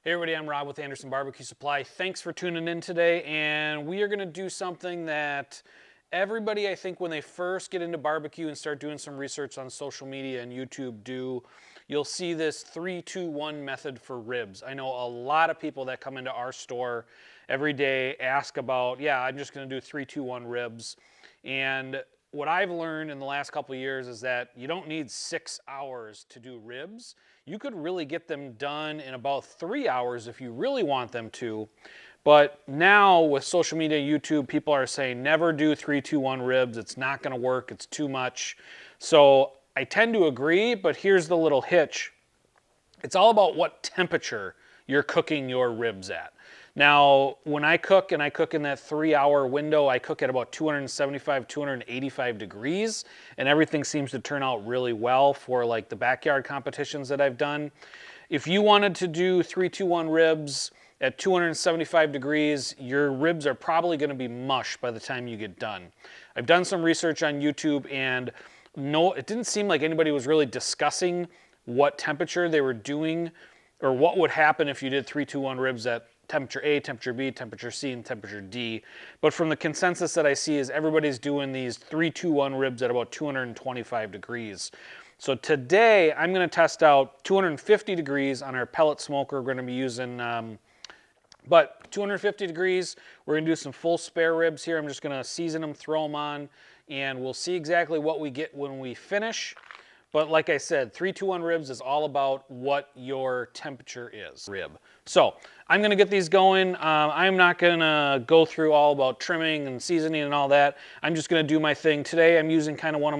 Hey everybody, I'm Rob with Anderson Barbecue Supply. Thanks for tuning in today, and we are going to do something that everybody, I think, when they first get into barbecue and start doing some research on social media and YouTube do. You'll see this 3-2-1 method for ribs. I know a lot of people that come into our store every day ask about, yeah, I'm just going to do 3-2-1 ribs. And what I've learned in the last couple of years is that you don't need 6 hours to do ribs. You could really get them done in about 3 hours if you really want them to. But now with social media, YouTube, people are saying never do 3-2-1 ribs. It's not going to work. It's too much. So I tend to agree, but here's the little hitch. It's all about what temperature you're cooking your ribs at. Now, when I cook, and I cook in that 3-hour window, I cook at about 275, 285 degrees, and everything seems to turn out really well for like the backyard competitions that I've done. If you wanted to do 3-2-1 ribs at 275 degrees, your ribs are probably going to be mush by the time you get done. I've done some research on YouTube, and no, it didn't seem like anybody was really discussing what temperature they were doing or what would happen if you did 3-2-1 ribs at temperature A, temperature B, temperature C, and temperature D. But from the consensus that I see is everybody's doing these 3-2-1 ribs at about 225 degrees. So today I'm going to test out 250 degrees on our pellet smoker. We're going to be using, but 250 degrees, we're going to do some full spare ribs here. I'm just going to season them, throw them on, and we'll see exactly what we get when we finish. But like I said, 3-2-1 ribs is all about what your temperature is. So I'm going to get these going. I'm not going to go through all about trimming and seasoning and all that. I'm just going to do my thing. Today I'm using kind of one of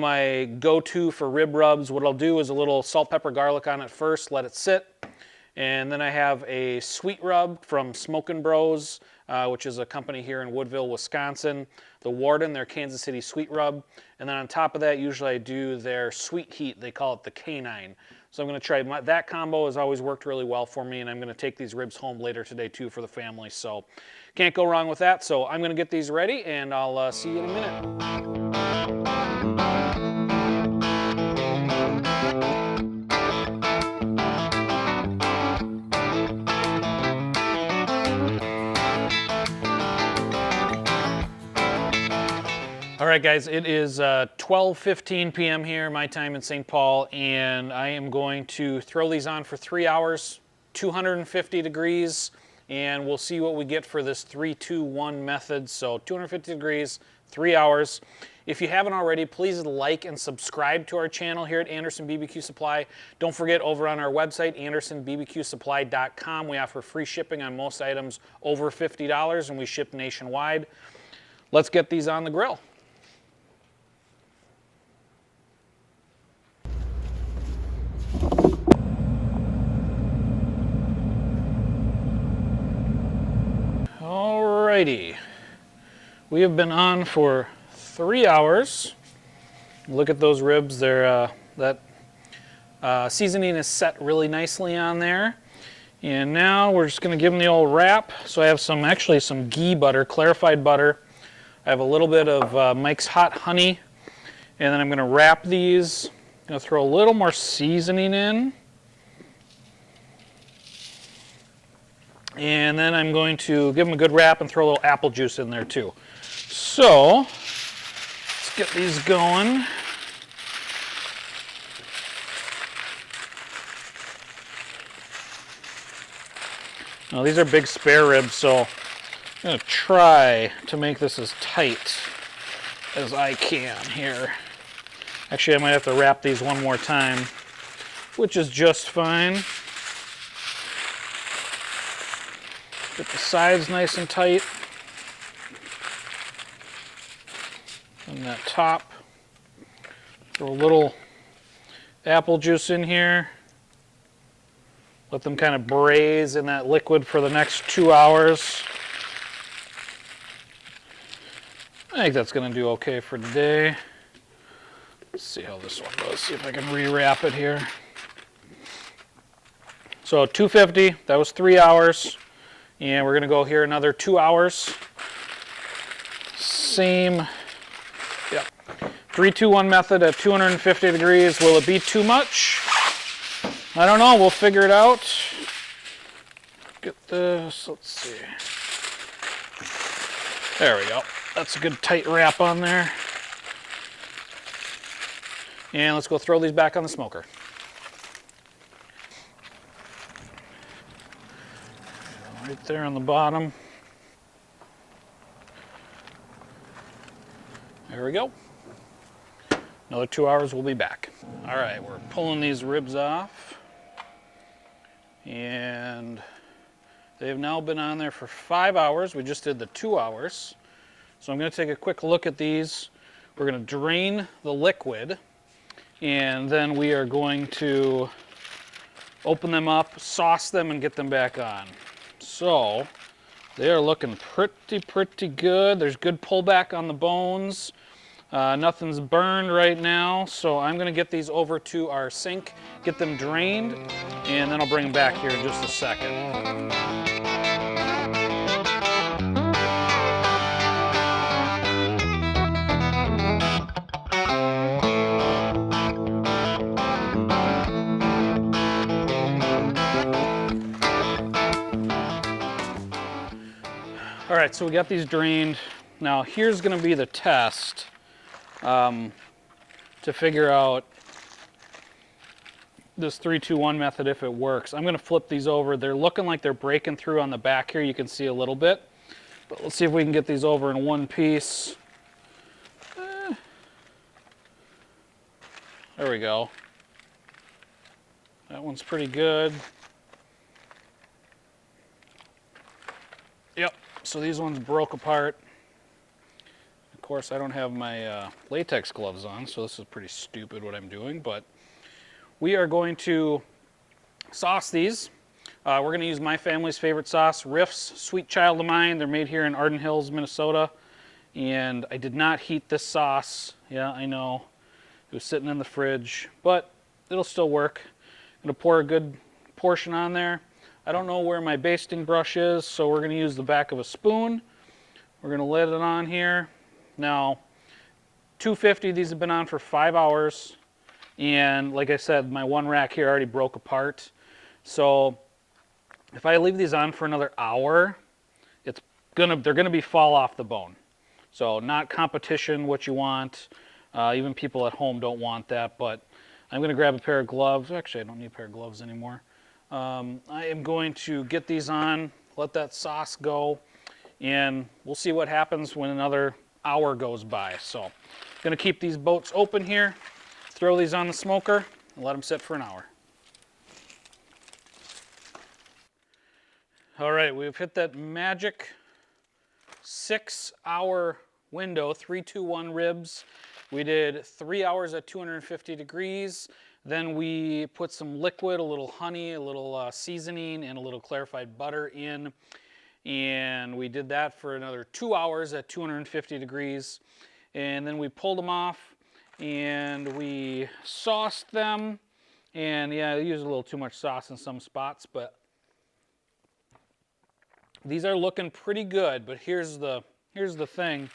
my go-to for rib rubs. What I'll do is a little salt, pepper, garlic on it first, let it sit. And then I have a sweet rub from Smokin Bros, which is a company here in Woodville, Wisconsin. The Warden, their Kansas City sweet rub. And then on top of that, usually I do their sweet heat. They call it the Canine. So I'm going to try that combo. Has always worked really well for me, and I'm going to take these ribs home later today too for the family. So can't go wrong with that. So I'm going to get these ready, and I'll see you in a minute. All right, guys, it is 12:15 p.m. here, my time in St. Paul, and I am going to throw these on for 3 hours, 250 degrees, and we'll see what we get for this 3-2-1 method. So 250 degrees, 3 hours. If you haven't already, please like and subscribe to our channel here at Anderson BBQ Supply. Don't forget, over on our website, andersonbbqsupply.com, we offer free shipping on most items over $50, and we ship nationwide. Let's get these on the grill. Alrighty, we have been on for 3 hours. Look at those ribs. They're that seasoning is set really nicely on there. And now we're just going to give them the old wrap. So I have actually some ghee butter, clarified butter. I have a little bit of Mike's Hot Honey, and then I'm going to wrap these. I'm going to throw a little more seasoning in. And then I'm going to give them a good wrap and throw a little apple juice in there too. So let's get these going. Now these are big spare ribs, so I'm going to try to make this as tight as I can here. Actually, I might have to wrap these one more time, which is just fine. Get the sides nice and tight. And that top. Throw a little apple juice in here. Let them kind of braise in that liquid for the next 2 hours. I think that's going to do okay for today. Let's see how this one goes. See if I can rewrap it here. So 250, that was 3 hours. And we're going to go here another 2 hours. Same, yeah. 3-2-1 method at 250 degrees. Will it be too much? I don't know, we'll figure it out. Get this, let's see. There we go. That's a good tight wrap on there. And let's go throw these back on the smoker. Right there on the bottom. There we go. Another 2 hours, we'll be back. All right, we're pulling these ribs off. And they've now been on there for 5 hours. We just did the 2 hours. So I'm gonna take a quick look at these. We're gonna drain the liquid, and then we are going to open them up, sauce them, and get them back on. So they are looking pretty good. There's good pullback on the bones. Nothing's burned right now, so I'm gonna get these over to our sink, get them drained, and then I'll bring them back here in just a second. All right, so we got these drained. Now here's gonna be the test to figure out this 3-2-1 method if it works. I'm gonna flip these over. They're looking like they're breaking through on the back here. You can see a little bit, but let's see if we can get these over in one piece. There we go. That one's pretty good. Yep, so these ones broke apart. Of course, I don't have my latex gloves on, so this is pretty stupid what I'm doing, but we are going to sauce these. We're going to use my family's favorite sauce, Riff's Sweet Child of Mine. They're made here in Arden Hills, Minnesota, and I did not heat this sauce. Yeah, I know. It was sitting in the fridge, but it'll still work. I'm going to pour a good portion on there. I don't know where my basting brush is, so we're going to use the back of a spoon. We're going to let it on here. Now, 250, these have been on for 5 hours. And like I said, my one rack here already broke apart. So if I leave these on for another hour, they're gonna be fall off the bone. So not competition, what you want. Even people at home don't want that, but I'm gonna grab a pair of gloves. Actually, I don't need a pair of gloves anymore. I am going to get these on, let that sauce go, and we'll see what happens when another hour goes by. So I'm gonna keep these boats open here, throw these on the smoker, and let them sit for an hour. All right, we've hit that magic 6 hour window, 3-2-1 ribs. We did 3 hours at 250 degrees. Then we put some liquid, a little honey, a little seasoning, and a little clarified butter in. And we did that for another 2 hours at 250 degrees. And then we pulled them off and we sauced them. And yeah, I used a little too much sauce in some spots, but these are looking pretty good. But here's the thing.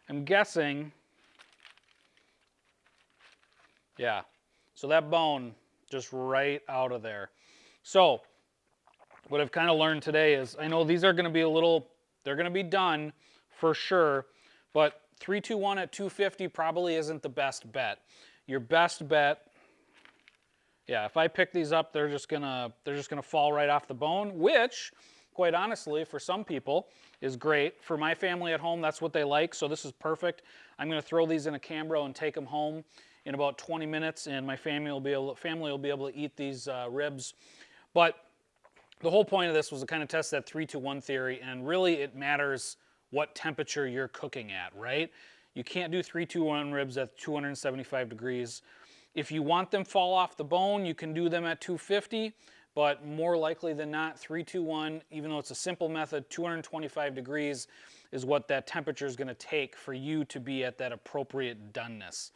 I'm guessing, yeah, so that bone just right out of there. So what I've kind of learned today is, I know these are going to be they're going to be done for sure, but 3-2-1 at 250 probably isn't the best bet. Your best bet, yeah, if I pick these up, they're just gonna fall right off the bone, which, quite honestly, for some people is great. For my family at home, that's what they like, so this is perfect. I'm gonna throw these in a Cambro and take them home in about 20 minutes, and my family will be able to eat these ribs. But the whole point of this was to kind of test that 3-2-1 theory, and really it matters what temperature you're cooking at, right? You can't do 3-2-1 ribs at 275 degrees. If you want them fall off the bone, you can do them at 250, but more likely than not, 3-2-1, even though it's a simple method, 225 degrees is what that temperature is going to take for you to be at that appropriate doneness.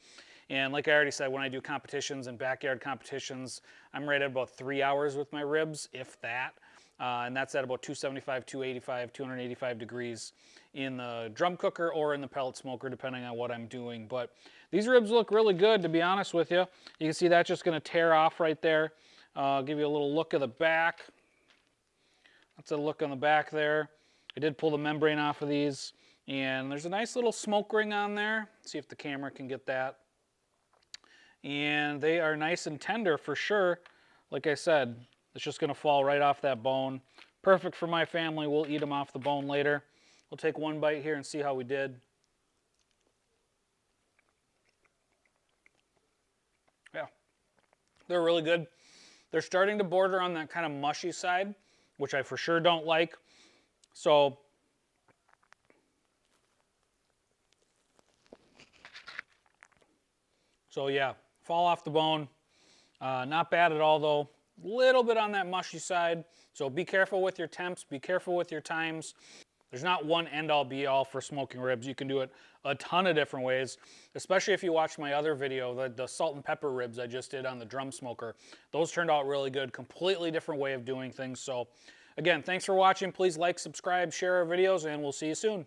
And like I already said, when I do competitions and backyard competitions, I'm right at about 3 hours with my ribs, if that. And that's at about 275, 285, 285 degrees in the drum cooker or in the pellet smoker, depending on what I'm doing. But these ribs look really good, to be honest with you. You can see that's just going to tear off right there. I'll give you a little look of the back. That's a look on the back there. I did pull the membrane off of these, and there's a nice little smoke ring on there. See if the camera can get that. And they are nice and tender for sure. Like I said, it's just gonna fall right off that bone. Perfect for my family. We'll eat them off the bone later. We'll take one bite here and see how we did. Yeah, they're really good. They're starting to border on that kind of mushy side, which I for sure don't like. So yeah, fall off the bone. Not bad at all though. A little bit on that mushy side. So be careful with your temps, be careful with your times. There's not one end-all be-all for smoking ribs. You can do it a ton of different ways, especially if you watch my other video, the salt and pepper ribs I just did on the drum smoker. Those turned out really good, completely different way of doing things. So again, thanks for watching. Please like, subscribe, share our videos, and we'll see you soon.